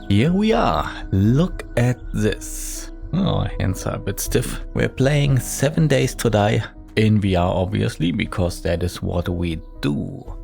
Here we are. Look at this. Oh, hands are a bit stiff. We're playing 7 Days to Die in VR, obviously, because that is what we do.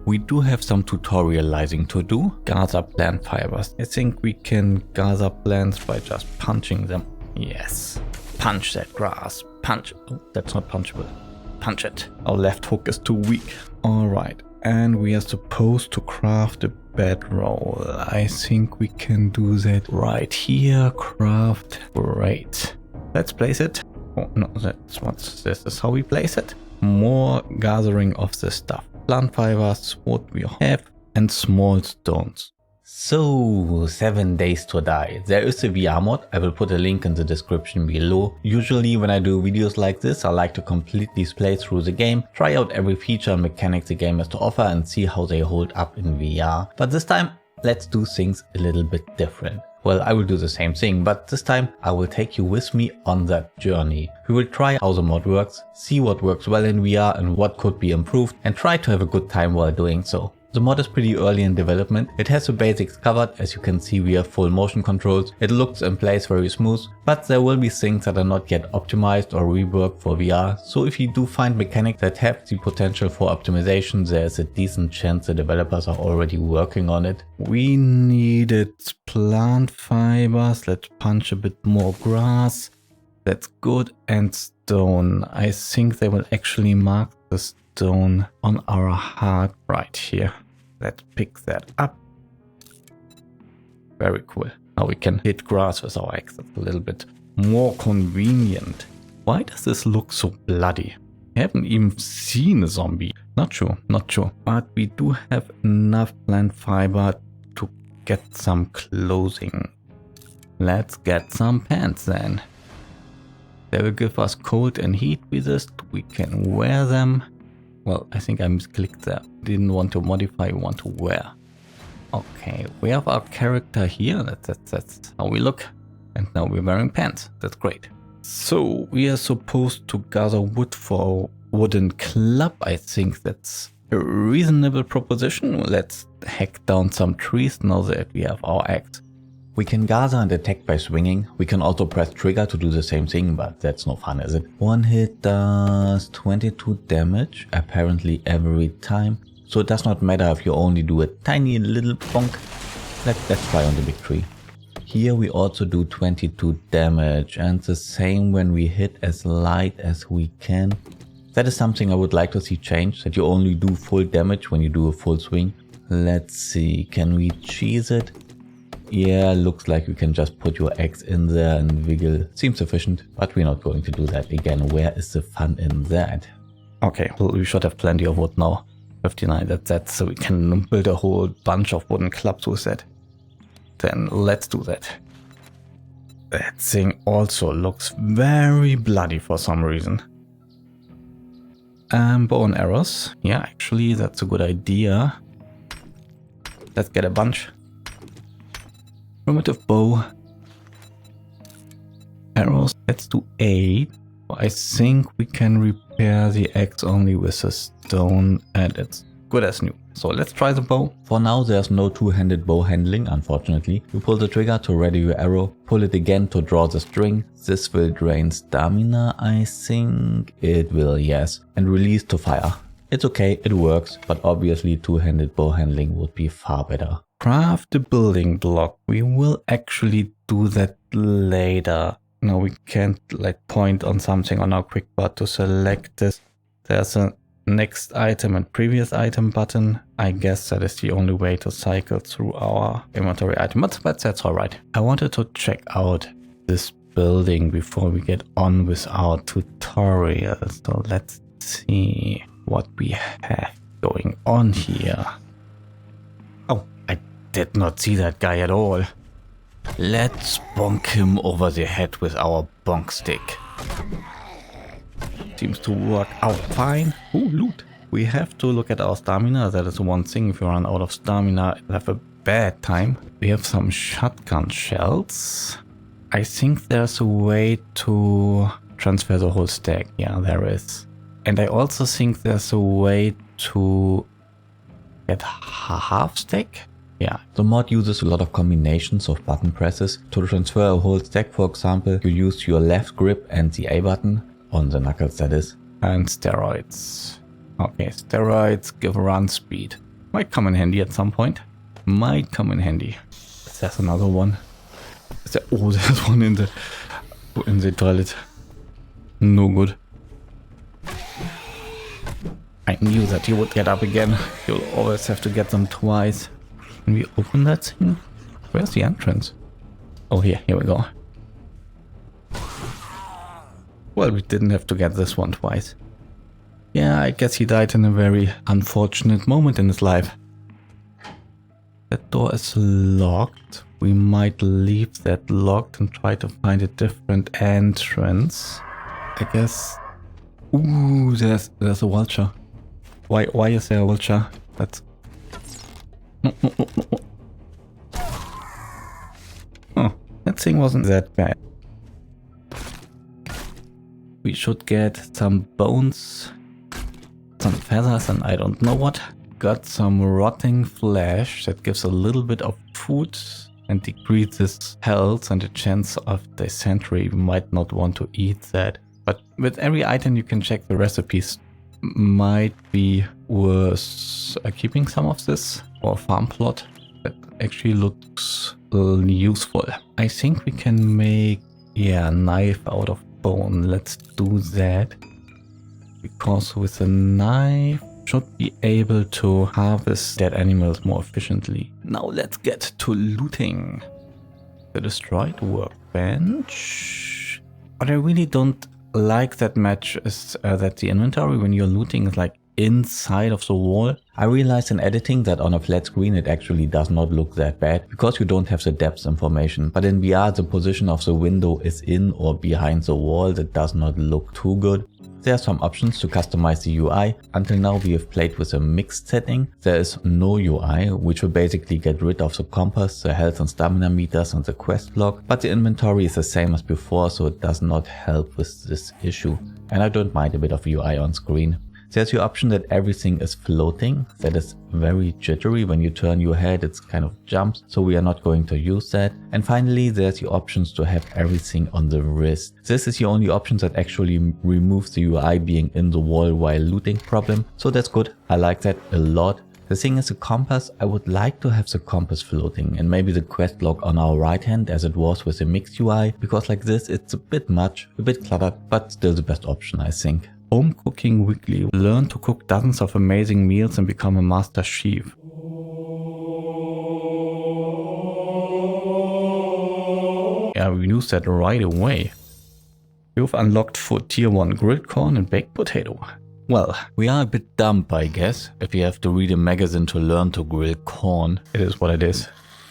We do have some tutorializing to do. Gather plant fibers. I think we can gather plants by just punching them. Yes. Punch that grass. Punch. Oh, that's not punchable. Punch it. Our left hook is too weak. Alright. And we are supposed to craft a bedroll. I think we can do that right here. Craft. Great. Let's place it. Oh no, this is how we place it. More gathering of the stuff. Plant fibers, what we have, and small stones. So, 7 Days to Die. There is a VR mod. I will put a link in the description below. Usually when I do videos like this, I like to completely play through the game, try out every feature and mechanic the game has to offer and see how they hold up in VR. But this time, let's do things a little bit different. Well, I will do the same thing, but this time I will take you with me on that journey. We will try how the mod works, see what works well in VR and what could be improved, and try to have a good time while doing so. The mod is pretty early in development. It has the basics covered. As you can see, we have full motion controls. It looks and plays very smooth, but there will be things that are not yet optimized or reworked for VR. So if you do find mechanics that have the potential for optimization, there's a decent chance the developers are already working on it. We needed plant fibers. Let's punch a bit more grass. That's good. And stone. I think they will actually mark the stone on our heart right here. Let's pick that up. Very cool. Now we can hit grass with our axe. That's a little bit more convenient. Why does this look so bloody? I haven't even seen a zombie. Not sure. But we do have enough plant fiber to get some clothing. Let's get some pants then. They will give us cold and heat resist. We can wear them. Well, I think I misclicked there. Didn't want to modify, we want to wear. Okay, we have our character here. That's how we look. And now we're wearing pants. That's great. So we are supposed to gather wood for a wooden club. I think that's a reasonable proposition. Let's hack down some trees now that we have our axe. We can gather and attack by swinging. We can also press trigger to do the same thing, but that's no fun, is it? One hit does 22 damage, apparently every time. So it does not matter if you only do a tiny little bonk. Let's try on the big tree. Here we also do 22 damage and the same when we hit as light as we can. That is something I would like to see change, that you only do full damage when you do a full swing. Let's see, can we cheese it? Yeah, looks like you can just put your axe in there and wiggle. Seems efficient, but we're not going to do that again. Where is the fun in that? Okay, well, we should have plenty of wood now. 59, that's so we can build a whole bunch of wooden clubs with that. Then let's do that. That thing also looks very bloody for some reason. Bow and arrows. Yeah, actually, that's a good idea. Let's get a bunch. Primitive bow. Arrows. Let's do 8. I think we can repair the axe only with a stone and it's good as new. So let's try the bow. For now there's no two-handed bow handling, unfortunately. You pull the trigger to ready your arrow, pull it again to draw the string. This will drain stamina, I think. It will, yes. And release to fire. It's okay, it works, but obviously two-handed bow handling would be far better. Craft a building block. We will actually do that later. No, we can't point on something on our quick bar to select this. There's a next item and previous item button. I guess that is the only way to cycle through our inventory item, but that's alright. I wanted to check out this building before we get on with our tutorial. So let's see what we have going on here. Oh, I did not see that guy at all. Let's bonk him over the head with our bonk stick. Seems to work out fine. Oh, loot. We have to look at our stamina. That is one thing. If you run out of stamina, you'll have a bad time. We have some shotgun shells. I think there's a way to transfer the whole stack. Yeah, there is. And I also think there's a way to get half stack. Yeah, the mod uses a lot of combinations of button presses. To transfer a whole stack, for example, you use your left grip and the A button, on the knuckles that is. And steroids. Okay, steroids give run speed. Might come in handy at some point. Might come in handy. There's another one. Oh, there's one in the toilet. No good. I knew that he would get up again. You'll always have to get them twice. Can we open that thing? Where's the entrance? Oh, here we go. Well, we didn't have to get this one twice. Yeah, I guess he died in a very unfortunate moment in his life. That door is locked. We might leave that locked and try to find a different entrance. I guess. Ooh, there's a vulture. Why is there a vulture? That's. No. Oh, that thing wasn't that bad. We should get some bones, some feathers, and I don't know what. Got some rotting flesh that gives a little bit of food and decreases health and the chance of dysentery. We might not want to eat that. But with every item you can check the recipes. Might be worth keeping some of this for a farm plot. That actually looks useful. I think we can make a knife out of bone. Let's do that. Because with a knife should be able to harvest dead animals more efficiently. Now let's get to looting. The destroyed workbench. What I really don't like that much is that the inventory when you're looting is like inside of the wall. I realized in editing that on a flat screen it actually does not look that bad because you don't have the depth information, but in VR the position of the window is in or behind the wall. That does not look too good. There are some options to customize the UI. Until now we have played with a mixed setting. There is no UI, which will basically get rid of the compass, the health and stamina meters and the quest log, but the inventory is the same as before, so it does not help with this issue. And I don't mind a bit of UI on screen. There's the option that everything is floating. That is very jittery. When you turn your head, it's kind of jumps, so we are not going to use that. And finally, there's the options to have everything on the wrist. This is the only option that actually removes the UI being in the wall while looting problem, so that's good. I like that a lot. The thing is, the compass, I would like to have the compass floating and maybe the quest log on our right hand as it was with the mixed UI, because like this it's a bit much, a bit cluttered, but still the best option, I think. Home Cooking Weekly. Learn to cook dozens of amazing meals and become a master chef. Yeah, we use that right away. You've unlocked for tier 1 grilled corn and baked potato. Well, we are a bit dumb, I guess, if you have to read a magazine to learn to grill corn. It is what it is.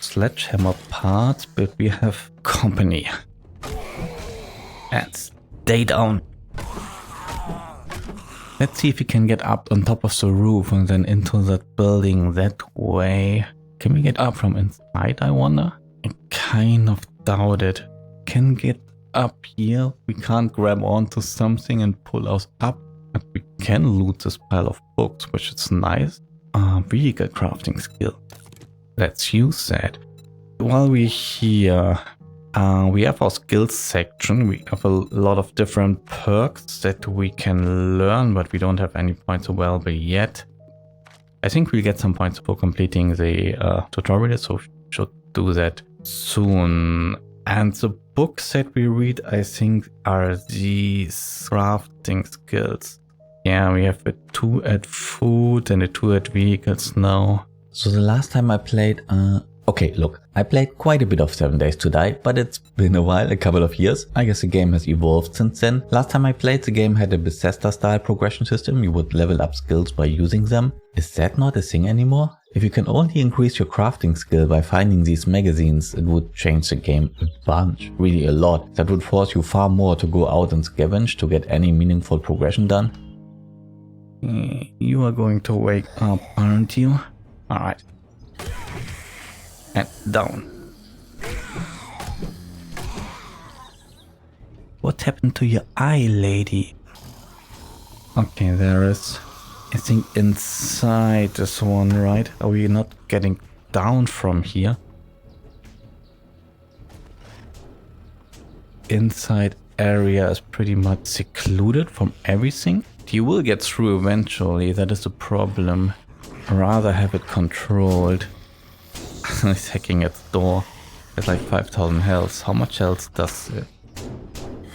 Sledgehammer parts, but we have company. And stay down. Let's see if we can get up on top of the roof and then into that building that way. Can we get up from inside, I wonder? I kind of doubt it. Can get up here. We can't grab onto something and pull us up. But we can loot this pile of books, which is nice. Vehicle crafting skill. Let's use that. While we're here, we have our skills section. We have a lot of different perks that we can learn, but we don't have any points available yet. I think we'll get some points for completing the tutorial, so we should do that soon. And the books that we read, I think, are these crafting skills. Yeah, we have a 2 at food and a 2 at vehicles now. So the last time I played, okay, look, I played quite a bit of 7 Days to Die, but it's been a while, a couple of years. I guess the game has evolved since then. Last time I played, the game had a Bethesda-style progression system. You would level up skills by using them. Is that not a thing anymore? If you can only increase your crafting skill by finding these magazines, it would change the game a bunch, really a lot. That would force you far more to go out and scavenge to get any meaningful progression done. You are going to wake up, aren't you? Alright. And down. What happened to your eye, lady? Okay, there is, I think, inside this one, right? Are we not getting down from here. Inside area is pretty much secluded from everything. You will get through eventually, that is the problem. Rather have it controlled. It's hacking at the door. It's like 5,000 health. How much health does it?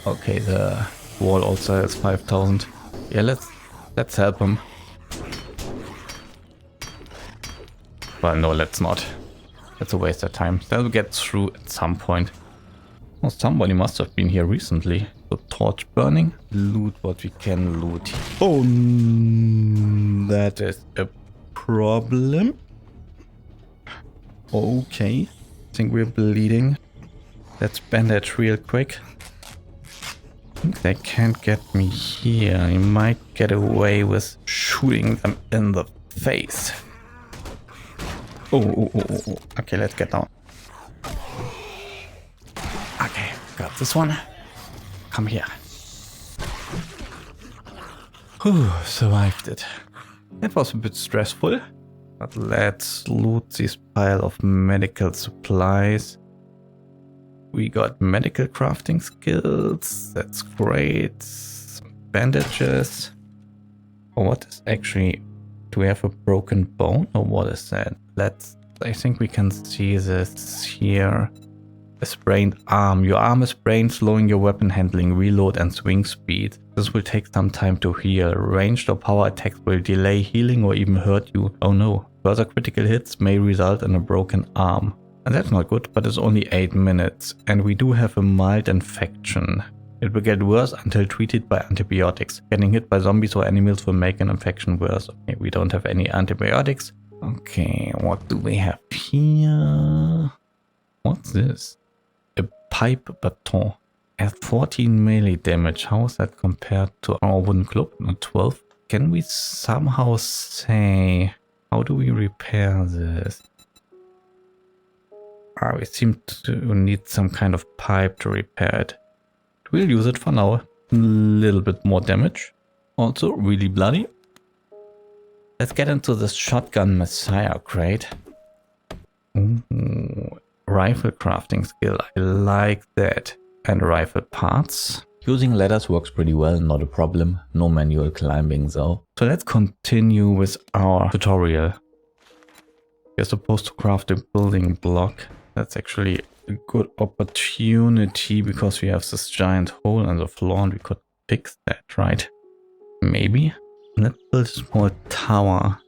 Okay, the wall also has 5,000. Yeah, let's help him. Well, no, let's not. That's a waste of time. They'll get through at some point. Oh, somebody must have been here recently. So torch burning. Loot what we can loot. Oh, that is a problem. Okay. I think we're bleeding. Let's bandage real quick. I think they can't get me here. You might get away with shooting them in the face. Oh. Okay, let's get down. Okay, got this one. Come here. Whew, survived it. That was a bit stressful. But let's loot this pile of medical supplies. We got medical crafting skills. That's great. Some bandages. Oh, what is actually... Do we have a broken bone or what is that? I think we can see this here. A sprained arm. Your arm is sprained, slowing your weapon handling, reload and swing speed. This will take some time to heal. Ranged or power attacks will delay healing or even hurt you. Oh no. Further critical hits may result in a broken arm. And that's not good, but it's only 8 minutes. And we do have a mild infection. It will get worse until treated by antibiotics. Getting hit by zombies or animals will make an infection worse. Okay, we don't have any antibiotics. Okay, what do we have here? What's this? A pipe baton. At 14 melee damage. How is that compared to our wooden club? Not 12. Can we somehow say... How do we repair this? We seem to need some kind of pipe to repair it. We'll use it for now. A little bit more damage. Also really bloody. Let's get into this shotgun messiah crate. Ooh, rifle crafting skill. I like that. And rifle parts. Using ladders works pretty well, not a problem. No manual climbing though. So let's continue with our tutorial. We're supposed to craft a building block. That's actually a good opportunity because we have this giant hole in the floor and we could fix that, right? Maybe. Let's build a small tower.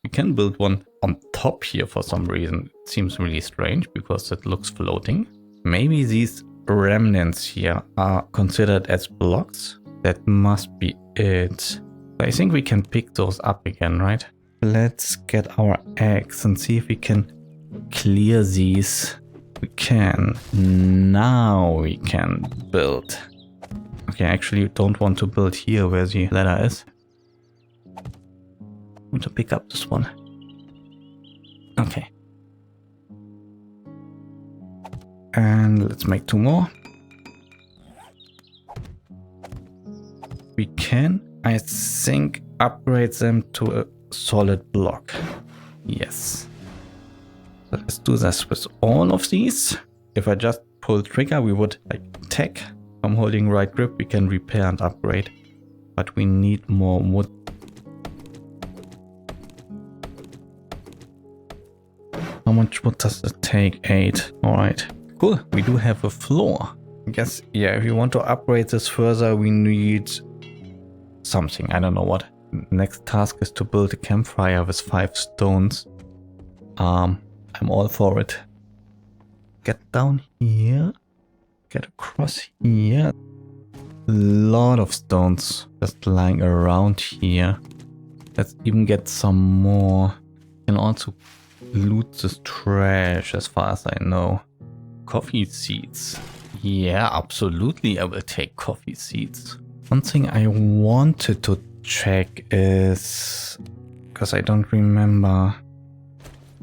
We can build one on top here for some reason. It seems really strange because it looks floating. Maybe these remnants here are considered as blocks. That must be it. I think we can pick those up again, right? Let's get our axe and see if we can clear these. We can. Now we can build. Okay, I actually don't want to build here where the ladder is. I want to pick up this one. Okay. And let's make 2 more. We can, I think, upgrade them to a solid block. Yes. So let's do this with all of these. If I just pull trigger, we would like attack. From holding right grip, we can repair and upgrade. But we need more wood. How much wood does it take? 8. Alright. Cool. We do have a floor. I guess, yeah, if you want to upgrade this further, we need something. I don't know what. Next task is to build a campfire with 5 stones. I'm all for it. Get down here. Get across here. A lot of stones just lying around here. Let's even get some more. Can also loot this trash as far as I know. Coffee seeds. Yeah, absolutely I will take coffee seeds. One thing I wanted to check is, because I don't remember.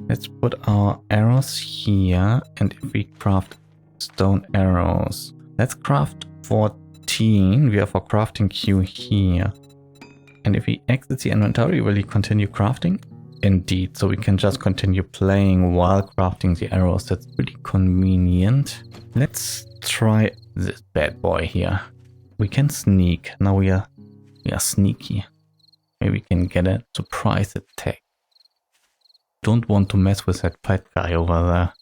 Let's put our arrows here, and if we craft stone arrows, let's craft 14. We have our crafting queue here. And if we exit the inventory, will you continue crafting? indeed. So we can just continue playing while crafting the arrows. That's pretty convenient. Let's try this bad boy here. We can sneak. Now we are sneaky. Maybe we can get a surprise attack. Don't want to mess with that fat guy over there.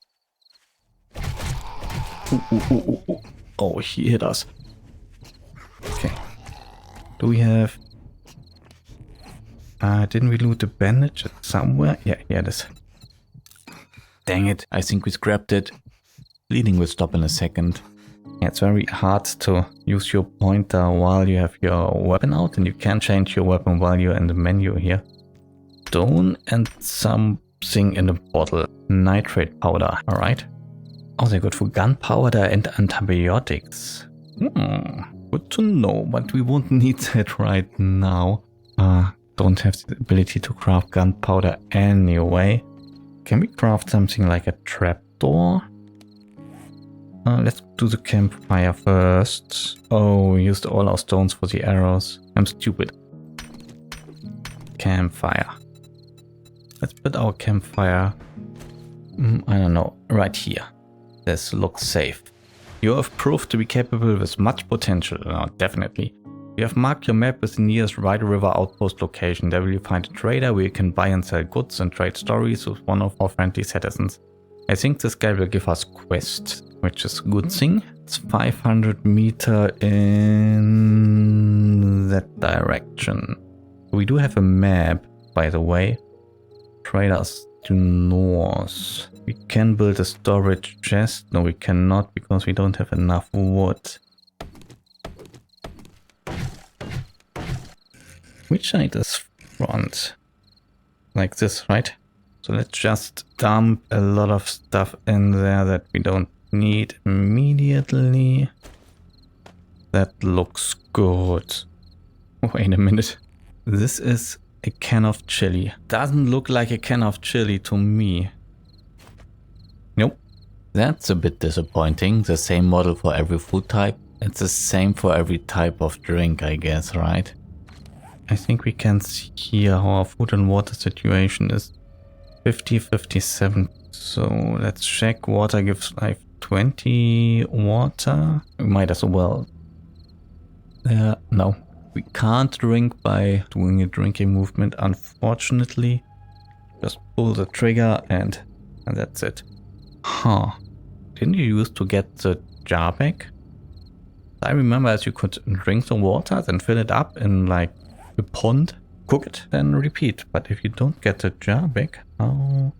Ooh. Oh, he hit us. Okay. Do we have... didn't we loot the bandage somewhere? Yeah, here it is. Dang it, I think we scrapped it. Bleeding will stop in a second. Yeah, it's very hard to use your pointer while you have your weapon out, and you can change your weapon while you're in the menu here. Stone and something in a bottle. Nitrate powder, alright. Oh, they're good for gunpowder and antibiotics. Good to know, but we won't need that right now. Don't have the ability to craft gunpowder anyway. Can we craft something like a trapdoor? Let's do the campfire first. Oh, we used all our stones for the arrows. I'm stupid. Campfire. Let's put our campfire, I don't know, right here. This looks safe. You have proved to be capable with much potential. Definitely. You have marked your map with the nearest Rider River outpost location. There will you find a trader where you can buy and sell goods and trade stories with one of our friendly citizens. I think this guy will give us quests, which is a good thing. It's 500 meters in that direction. We do have a map, by the way. Traders to north. We can build a storage chest. No, we cannot because we don't have enough wood. Which side is front? Like this, right? So let's just dump a lot of stuff in there that we don't need immediately. That looks good. Wait a minute. This is a can of chili. Doesn't look like a can of chili to me. Nope. That's a bit disappointing. The same model for every food type. It's the same for every type of drink, I guess, right? I think we can see here how our food and water situation is. 50-57. So let's check. Water gives like 20 water. We might as well. No. We can't drink by doing a drinking movement, unfortunately. Just pull the trigger and that's it. Huh. Didn't you used to get the jar back? I remember as you could drink the water, then fill it up in like a pond, cook it, then repeat. But if you don't get the jar back, oh,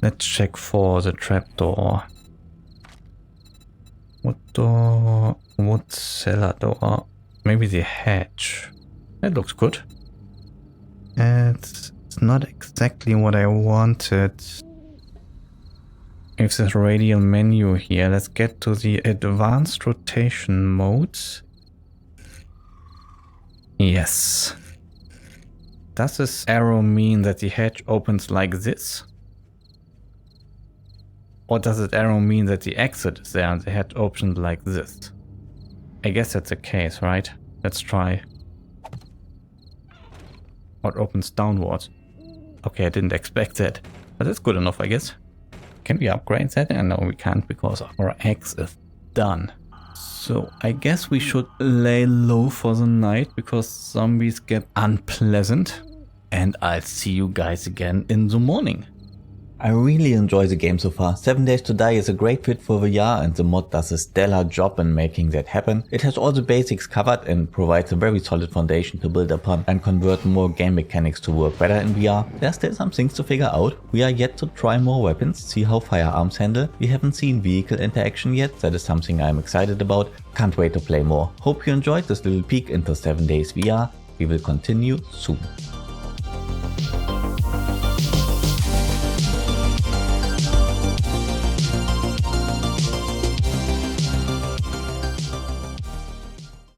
let's check for the trapdoor. Wood door, wood cellar door, maybe the hatch. That looks good. It's not exactly what I wanted. If this radial menu here, let's get to the advanced rotation mode. Yes. Does this arrow mean that the hatch opens like this? Or does this arrow mean that the exit is there and the hatch opens like this? I guess that's the case, right? Let's try. Or it opens downwards. Okay, I didn't expect that. But that's good enough, I guess. Can we upgrade that? No, we can't because our axe is done. So I guess we should lay low for the night because zombies get unpleasant. And I'll see you guys again in the morning. I really enjoy the game so far. 7 Days to Die is a great fit for VR and the mod does a stellar job in making that happen. It has all the basics covered and provides a very solid foundation to build upon and convert more game mechanics to work better in VR. There's still some things to figure out. We are yet to try more weapons, see how firearms handle. We haven't seen vehicle interaction yet, that is something I'm excited about. Can't wait to play more. Hope you enjoyed this little peek into 7 Days VR. We will continue soon.